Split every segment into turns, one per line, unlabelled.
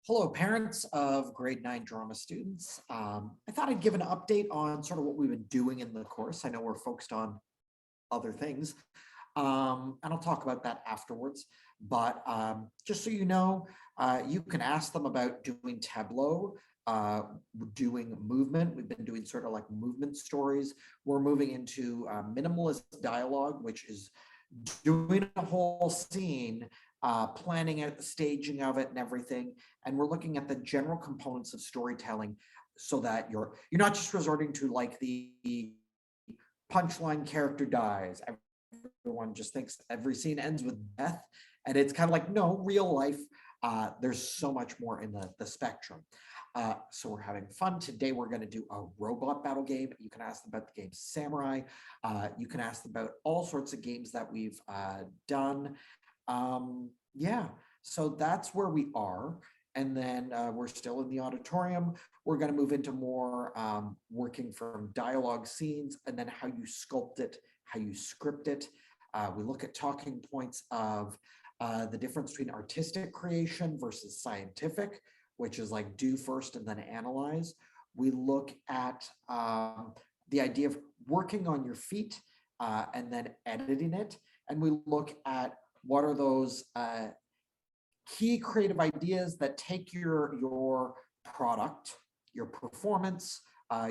Hello, parents of grade 9 drama students. I thought I'd give an update on sort of what we've been doing in the course. I know we're focused on other things, and I'll talk about that afterwards. But just so you know, you can ask them about doing Tableau, doing movement. We've been doing sort of like movement stories. We're moving into minimalist dialogue, which is doing a whole scene, planning it, the staging of it, and everything. And we're looking at the general components of storytelling, so that you're not just resorting to like the punchline character dies. Everyone just thinks every scene ends with death, and it's kind of like no, real life. There's so much more in the spectrum. So we're having fun. Today we're going to do a robot battle game. You can ask them about the game Samurai. You can ask them about all sorts of games that we've done. Yeah, so that's where we are. And then we're still in the auditorium. We're going to move into more working from dialogue scenes, and then how you sculpt it, how you script it. We look at talking points of the difference between artistic creation versus scientific, which is like do first and then analyze. We look at the idea of working on your feet and then editing it. And we look at what are those key creative ideas that take your product, your performance,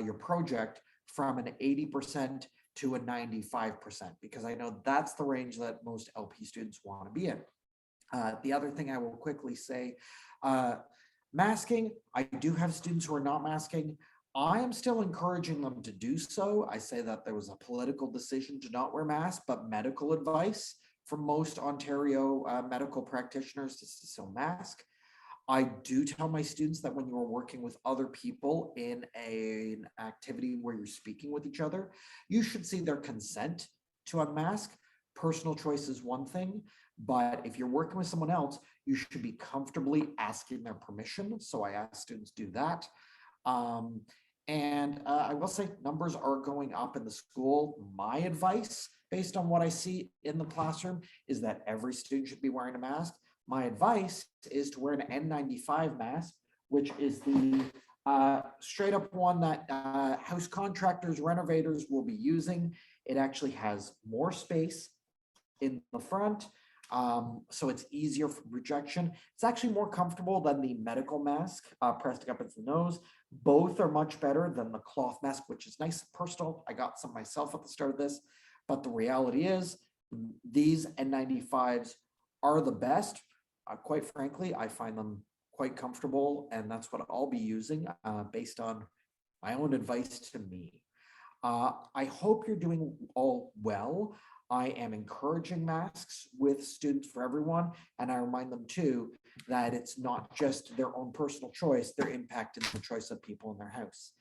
your project from an 80% to a 95%, because I know that's the range that most LP students want to be in. The other thing I will quickly say, masking, I do have students who are not masking. I am still encouraging them to do so. I say that there was a political decision to not wear masks, but medical advice for most Ontario medical practitioners is to still mask. I do tell my students that when you're working with other people in an activity where you're speaking with each other, you should see their consent to unmask. Personal choice is one thing, but if you're working with someone else, you should be comfortably asking their permission. So I ask students do that. And I will say numbers are going up in the school. My advice, based on what I see in the classroom, is that every student should be wearing a mask. My advice is to wear an N95 mask, which is the straight up one that house contractors, renovators will be using. It actually has more space in the front, so it's easier for rejection. It's actually more comfortable than the medical mask pressed up into the nose. Both are much better than the cloth mask, which is nice and personal. I got some myself at the start of this, but the reality is these N95s are the best. Quite frankly, I find them quite comfortable, and that's what I'll be using based on my own advice to me. I hope you're doing all well. I am encouraging masks with students for everyone, and I remind them too that it's not just their own personal choice, they're impacting the choice of people in their house.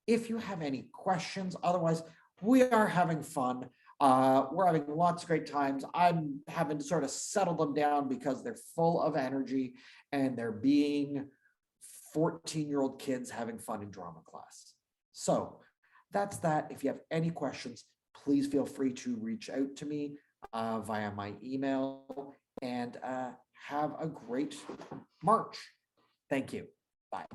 If you have any questions, otherwise, we are having fun. We're having lots of great times. I'm having to sort of settle them down because they're full of energy and they're being 14-year-old kids having fun in drama class. So that's that. If you have any questions, please feel free to reach out to me via my email, and have a great March. Thank you. Bye.